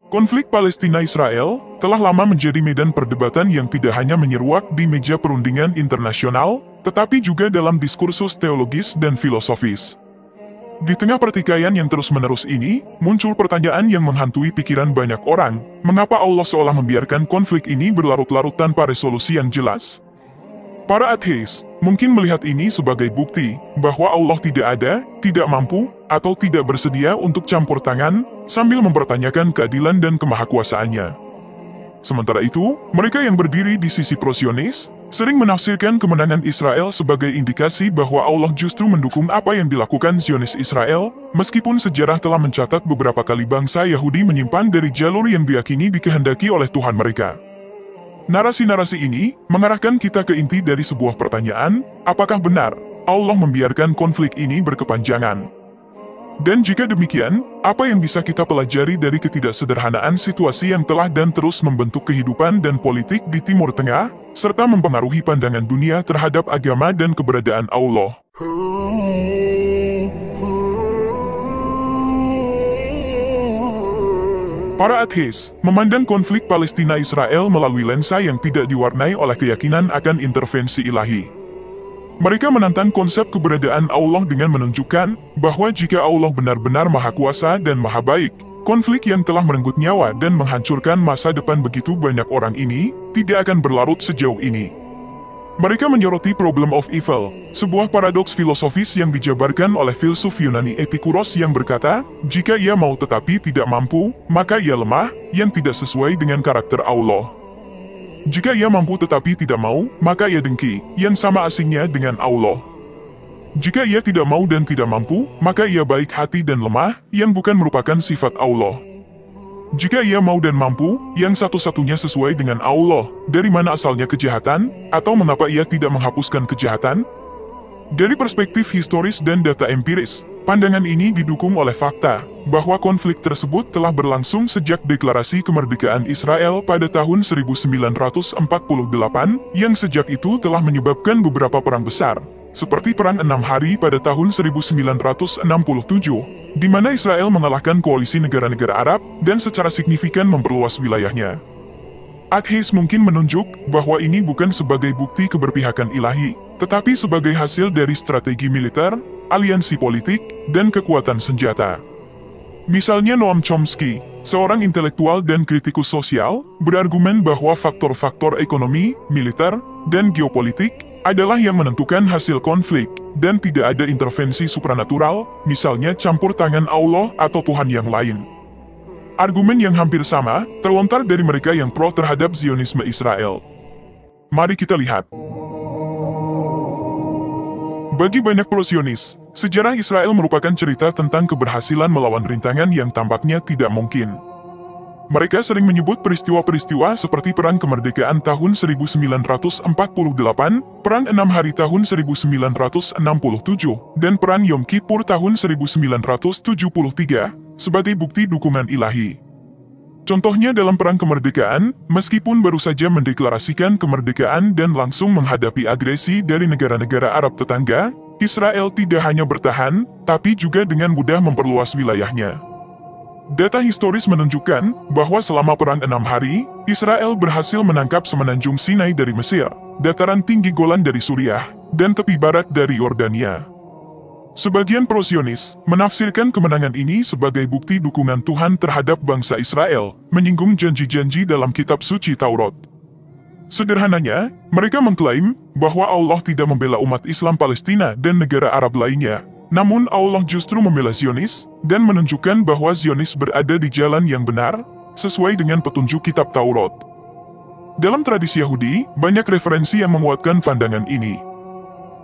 Konflik Palestina-Israel telah lama menjadi medan perdebatan yang tidak hanya menyeruak di meja perundingan internasional, tetapi juga dalam diskursus teologis dan filosofis. Di tengah pertikaian yang terus-menerus ini, muncul pertanyaan yang menghantui pikiran banyak orang, mengapa Allah seolah membiarkan konflik ini berlarut-larut tanpa resolusi yang jelas? Para ateis mungkin melihat ini sebagai bukti bahwa Allah tidak ada, tidak mampu, atau tidak bersedia untuk campur tangan, sambil mempertanyakan keadilan dan kemahakuasaannya. Sementara itu, mereka yang berdiri di sisi pro-Zionis sering menafsirkan kemenangan Israel sebagai indikasi bahwa Allah justru mendukung apa yang dilakukan Zionis Israel, meskipun sejarah telah mencatat beberapa kali bangsa Yahudi menyimpan dari jalur yang diyakini dikehendaki oleh Tuhan mereka. Narasi-narasi ini mengarahkan kita ke inti dari sebuah pertanyaan, apakah benar Allah membiarkan konflik ini berkepanjangan? Dan jika demikian, apa yang bisa kita pelajari dari ketidaksederhanaan situasi yang telah dan terus membentuk kehidupan dan politik di Timur Tengah, serta mempengaruhi pandangan dunia terhadap agama dan keberadaan Allah? Para ateis memandang konflik Palestina-Israel melalui lensa yang tidak diwarnai oleh keyakinan akan intervensi ilahi. Mereka menantang konsep keberadaan Allah dengan menunjukkan bahwa jika Allah benar-benar Maha Kuasa dan Maha Baik, konflik yang telah merenggut nyawa dan menghancurkan masa depan begitu banyak orang ini tidak akan berlarut sejauh ini. Mereka menyoroti problem of evil, sebuah paradoks filosofis yang dijabarkan oleh filsuf Yunani Epikuros yang berkata, jika ia mau tetapi tidak mampu, maka ia lemah, yang tidak sesuai dengan karakter Allah. Jika ia mampu tetapi tidak mau, maka ia dengki, yang sama asingnya dengan Allah. Jika ia tidak mau dan tidak mampu, maka ia baik hati dan lemah, yang bukan merupakan sifat Allah. Jika ia mau dan mampu, yang satu-satunya sesuai dengan Allah, dari mana asalnya kejahatan, atau mengapa ia tidak menghapuskan kejahatan? Dari perspektif historis dan data empiris, pandangan ini didukung oleh fakta, bahwa konflik tersebut telah berlangsung sejak deklarasi kemerdekaan Israel pada tahun 1948, yang sejak itu telah menyebabkan beberapa perang besar, seperti Perang 6 Hari pada tahun 1967, di mana Israel mengalahkan koalisi negara-negara Arab dan secara signifikan memperluas wilayahnya. Ateis mungkin menunjuk bahwa ini bukan sebagai bukti keberpihakan ilahi, tetapi sebagai hasil dari strategi militer, aliansi politik, dan kekuatan senjata. Misalnya Noam Chomsky, seorang intelektual dan kritikus sosial, berargumen bahwa faktor-faktor ekonomi, militer, dan geopolitik adalah yang menentukan hasil konflik, dan tidak ada intervensi supranatural, misalnya campur tangan Allah atau Tuhan yang lain. Argumen yang hampir sama terlontar dari mereka yang pro terhadap Zionisme Israel. Mari kita lihat. Bagi banyak pro-Zionis, sejarah Israel merupakan cerita tentang keberhasilan melawan rintangan yang tampaknya tidak mungkin. Mereka sering menyebut peristiwa-peristiwa seperti Perang Kemerdekaan tahun 1948, Perang 6 Hari tahun 1967, dan Perang Yom Kippur tahun 1973, sebagai bukti dukungan ilahi. Contohnya dalam Perang Kemerdekaan, meskipun baru saja mendeklarasikan kemerdekaan dan langsung menghadapi agresi dari negara-negara Arab tetangga, Israel tidak hanya bertahan, tapi juga dengan mudah memperluas wilayahnya. Data historis menunjukkan bahwa selama Perang 6 Hari, Israel berhasil menangkap semenanjung Sinai dari Mesir, dataran tinggi Golan dari Suriah, dan tepi barat dari Yordania. Sebagian pro-Zionis menafsirkan kemenangan ini sebagai bukti dukungan Tuhan terhadap bangsa Israel, menyinggung janji-janji dalam kitab suci Taurat. Sederhananya, mereka mengklaim bahwa Allah tidak membela umat Islam Palestina dan negara Arab lainnya, namun Allah justru membela Zionis, dan menunjukkan bahwa Zionis berada di jalan yang benar, sesuai dengan petunjuk kitab Taurat. Dalam tradisi Yahudi, banyak referensi yang menguatkan pandangan ini.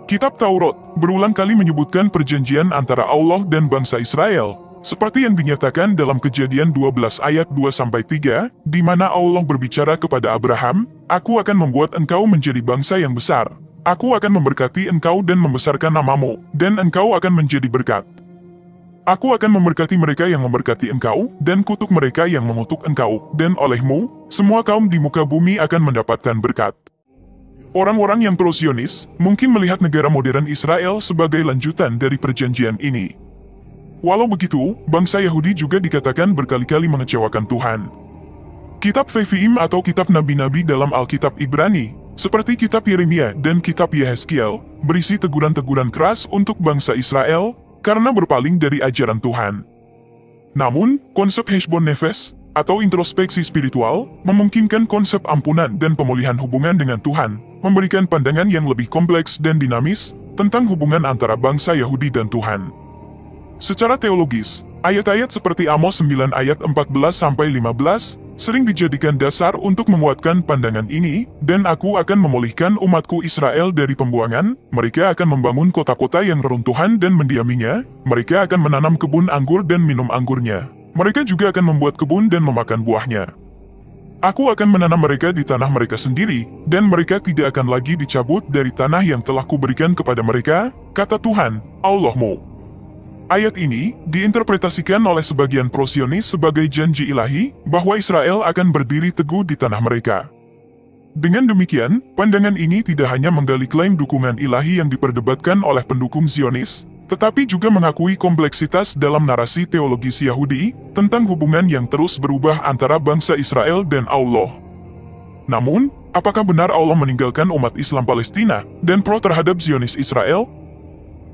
Kitab Taurat berulang kali menyebutkan perjanjian antara Allah dan bangsa Israel, seperti yang dinyatakan dalam Kejadian 12 ayat 2-3, di mana Allah berbicara kepada Abraham, "Aku akan membuat engkau menjadi bangsa yang besar. Aku akan memberkati engkau dan membesarkan namamu, dan engkau akan menjadi berkat. Aku akan memberkati mereka yang memberkati engkau, dan kutuk mereka yang mengutuk engkau, dan olehmu, semua kaum di muka bumi akan mendapatkan berkat." Orang-orang yang pro-Zionis mungkin melihat negara modern Israel sebagai lanjutan dari perjanjian ini. Walau begitu, bangsa Yahudi juga dikatakan berkali-kali mengecewakan Tuhan. Kitab Nevi'im atau kitab nabi-nabi dalam Alkitab Ibrani, seperti kitab Yeremia dan kitab Yehezkiel, berisi teguran-teguran keras untuk bangsa Israel karena berpaling dari ajaran Tuhan. Namun, konsep Heshbon Nefesh atau introspeksi spiritual memungkinkan konsep ampunan dan pemulihan hubungan dengan Tuhan, memberikan pandangan yang lebih kompleks dan dinamis tentang hubungan antara bangsa Yahudi dan Tuhan. Secara teologis, ayat-ayat seperti Amos 9 ayat 14-15 sering dijadikan dasar untuk menguatkan pandangan ini, dan aku akan memulihkan umatku Israel dari pembuangan, mereka akan membangun kota-kota yang reruntuhan dan mendiaminya, mereka akan menanam kebun anggur dan minum anggurnya, mereka juga akan membuat kebun dan memakan buahnya. Aku akan menanam mereka di tanah mereka sendiri, dan mereka tidak akan lagi dicabut dari tanah yang telah kuberikan kepada mereka, kata Tuhan, Allahmu. Ayat ini diinterpretasikan oleh sebagian pro-Zionis sebagai janji ilahi bahwa Israel akan berdiri teguh di tanah mereka. Dengan demikian, pandangan ini tidak hanya menggali klaim dukungan ilahi yang diperdebatkan oleh pendukung Zionis, tetapi juga mengakui kompleksitas dalam narasi teologis Yahudi tentang hubungan yang terus berubah antara bangsa Israel dan Allah. Namun, apakah benar Allah meninggalkan umat Islam Palestina dan pro terhadap Zionis Israel?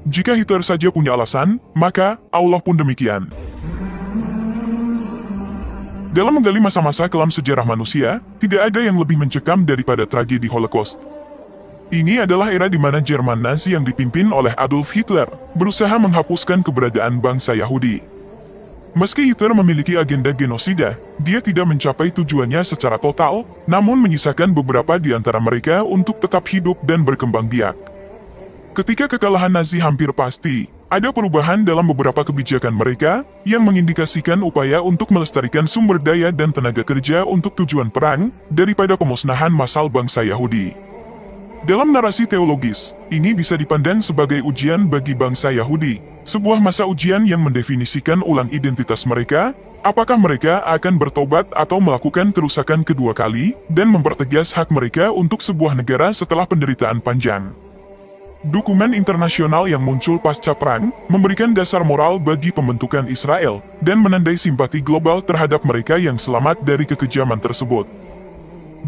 Jika Hitler saja punya alasan, maka Allah pun demikian. Dalam menggali masa-masa kelam sejarah manusia, tidak ada yang lebih mencekam daripada tragedi Holocaust. Ini adalah era di mana Jerman Nazi yang dipimpin oleh Adolf Hitler berusaha menghapuskan keberadaan bangsa Yahudi. Meski Hitler memiliki agenda genosida, dia tidak mencapai tujuannya secara total, namun menyisakan beberapa di antara mereka untuk tetap hidup dan berkembang biak. Ketika kekalahan Nazi hampir pasti, ada perubahan dalam beberapa kebijakan mereka yang mengindikasikan upaya untuk melestarikan sumber daya dan tenaga kerja untuk tujuan perang daripada pemusnahan massal bangsa Yahudi. Dalam narasi teologis, ini bisa dipandang sebagai ujian bagi bangsa Yahudi, sebuah masa ujian yang mendefinisikan ulang identitas mereka, apakah mereka akan bertobat atau melakukan kerusakan kedua kali dan mempertegas hak mereka untuk sebuah negara setelah penderitaan panjang. Dukungan internasional yang muncul pasca perang memberikan dasar moral bagi pembentukan Israel dan menandai simpati global terhadap mereka yang selamat dari kekejaman tersebut.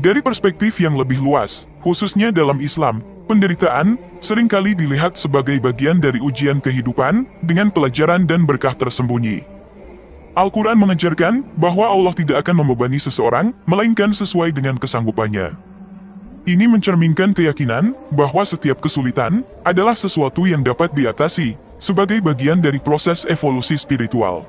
Dari perspektif yang lebih luas, khususnya dalam Islam, penderitaan seringkali dilihat sebagai bagian dari ujian kehidupan dengan pelajaran dan berkah tersembunyi. Al-Quran mengajarkan bahwa Allah tidak akan membebani seseorang, melainkan sesuai dengan kesanggupannya. Ini mencerminkan keyakinan bahwa setiap kesulitan adalah sesuatu yang dapat diatasi sebagai bagian dari proses evolusi spiritual.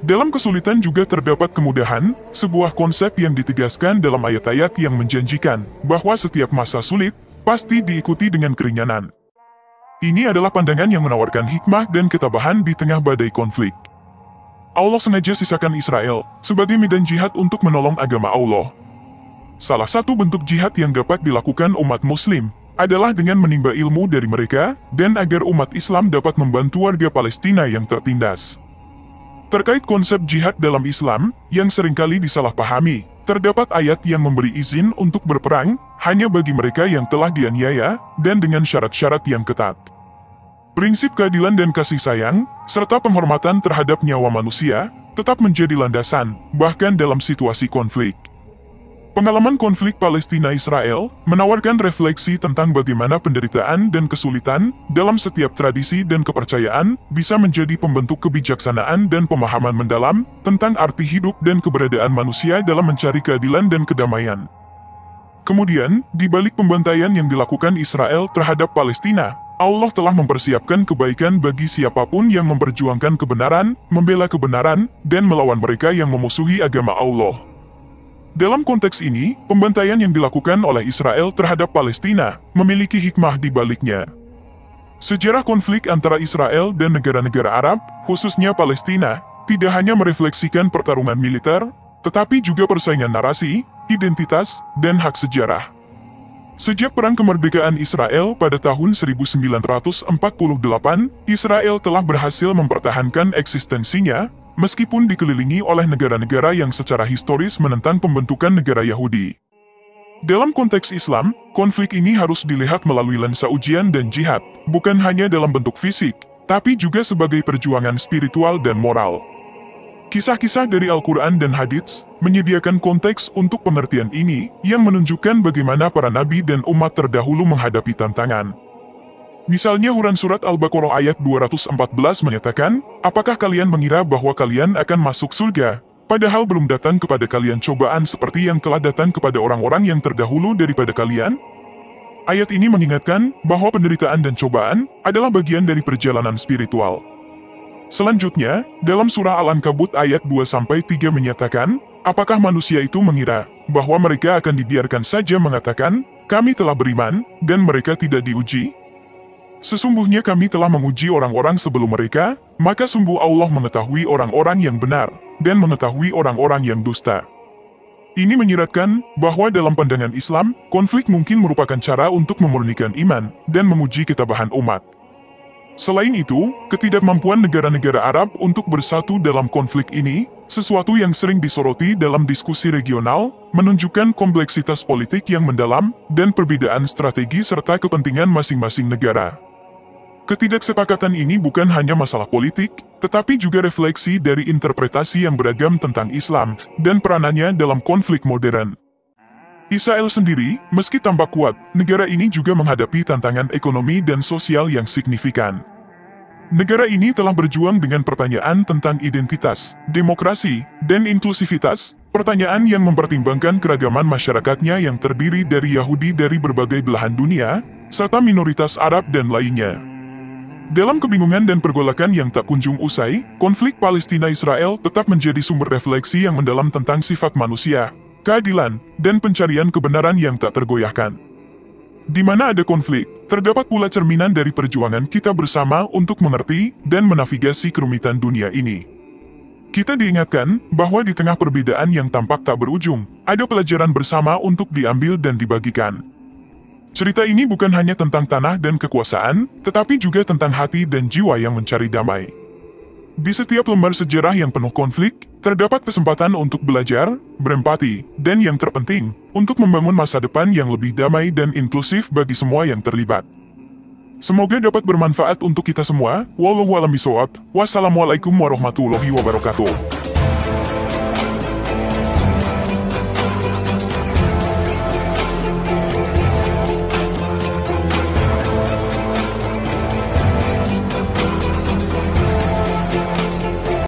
Dalam kesulitan juga terdapat kemudahan, sebuah konsep yang ditegaskan dalam ayat-ayat yang menjanjikan bahwa setiap masa sulit pasti diikuti dengan keringanan. Ini adalah pandangan yang menawarkan hikmah dan ketabahan di tengah badai konflik. Allah sengaja sisakan Israel sebagai medan jihad untuk menolong agama Allah. Salah satu bentuk jihad yang dapat dilakukan umat muslim adalah dengan menimba ilmu dari mereka dan agar umat Islam dapat membantu warga Palestina yang tertindas. Terkait konsep jihad dalam Islam yang seringkali disalahpahami, terdapat ayat yang memberi izin untuk berperang hanya bagi mereka yang telah dianiaya dan dengan syarat-syarat yang ketat. Prinsip keadilan dan kasih sayang, serta penghormatan terhadap nyawa manusia, tetap menjadi landasan, bahkan dalam situasi konflik. Pengalaman konflik Palestina-Israel menawarkan refleksi tentang bagaimana penderitaan dan kesulitan dalam setiap tradisi dan kepercayaan bisa menjadi pembentuk kebijaksanaan dan pemahaman mendalam tentang arti hidup dan keberadaan manusia dalam mencari keadilan dan kedamaian. Kemudian, di balik pembantaian yang dilakukan Israel terhadap Palestina, Allah telah mempersiapkan kebaikan bagi siapapun yang memperjuangkan kebenaran, membela kebenaran, dan melawan mereka yang memusuhi agama Allah. Dalam konteks ini, pembantaian yang dilakukan oleh Israel terhadap Palestina memiliki hikmah di baliknya. Sejarah konflik antara Israel dan negara-negara Arab, khususnya Palestina, tidak hanya merefleksikan pertarungan militer, tetapi juga persaingan narasi, identitas, dan hak sejarah. Sejak Perang Kemerdekaan Israel pada tahun 1948, Israel telah berhasil mempertahankan eksistensinya, meskipun dikelilingi oleh negara-negara yang secara historis menentang pembentukan negara Yahudi. Dalam konteks Islam, konflik ini harus dilihat melalui lensa ujian dan jihad, bukan hanya dalam bentuk fisik, tetapi juga sebagai perjuangan spiritual dan moral. Kisah-kisah dari Al-Quran dan Hadits menyediakan konteks untuk pengertian ini yang menunjukkan bagaimana para nabi dan umat terdahulu menghadapi tantangan. Misalnya Quran Surat Al-Baqarah ayat 214 menyatakan, "Apakah kalian mengira bahwa kalian akan masuk surga, padahal belum datang kepada kalian cobaan seperti yang telah datang kepada orang-orang yang terdahulu daripada kalian?" Ayat ini mengingatkan bahwa penderitaan dan cobaan adalah bagian dari perjalanan spiritual. Selanjutnya, dalam surah Al-Ankabut ayat 2-3 menyatakan, "Apakah manusia itu mengira bahwa mereka akan dibiarkan saja mengatakan, 'Kami telah beriman,' dan mereka tidak diuji? Sesungguhnya kami telah menguji orang-orang sebelum mereka, maka sungguh Allah mengetahui orang-orang yang benar, dan mengetahui orang-orang yang dusta." Ini menyiratkan bahwa dalam pandangan Islam, konflik mungkin merupakan cara untuk memurnikan iman dan menguji ketabahan umat. Selain itu, ketidakmampuan negara-negara Arab untuk bersatu dalam konflik ini, sesuatu yang sering disoroti dalam diskusi regional, menunjukkan kompleksitas politik yang mendalam dan perbedaan strategi serta kepentingan masing-masing negara. Ketidaksepakatan ini bukan hanya masalah politik, tetapi juga refleksi dari interpretasi yang beragam tentang Islam dan peranannya dalam konflik modern. Israel sendiri, meski tampak kuat, negara ini juga menghadapi tantangan ekonomi dan sosial yang signifikan. Negara ini telah berjuang dengan pertanyaan tentang identitas, demokrasi, dan inklusivitas, pertanyaan yang mempertimbangkan keragaman masyarakatnya yang terdiri dari Yahudi dari berbagai belahan dunia, serta minoritas Arab dan lainnya. Dalam kebingungan dan pergolakan yang tak kunjung usai, konflik Palestina-Israel tetap menjadi sumber refleksi yang mendalam tentang sifat manusia, keadilan, dan pencarian kebenaran yang tak tergoyahkan. Di mana ada konflik, terdapat pula cerminan dari perjuangan kita bersama untuk mengerti dan menavigasi kerumitan dunia ini. Kita diingatkan bahwa di tengah perbedaan yang tampak tak berujung, ada pelajaran bersama untuk diambil dan dibagikan. Cerita ini bukan hanya tentang tanah dan kekuasaan, tetapi juga tentang hati dan jiwa yang mencari damai. Di setiap lembar sejarah yang penuh konflik, terdapat kesempatan untuk belajar, berempati, dan yang terpenting, untuk membangun masa depan yang lebih damai dan inklusif bagi semua yang terlibat. Semoga dapat bermanfaat untuk kita semua. Wallahu a'lam bishawab. Wassalamualaikum warahmatullahi wabarakatuh.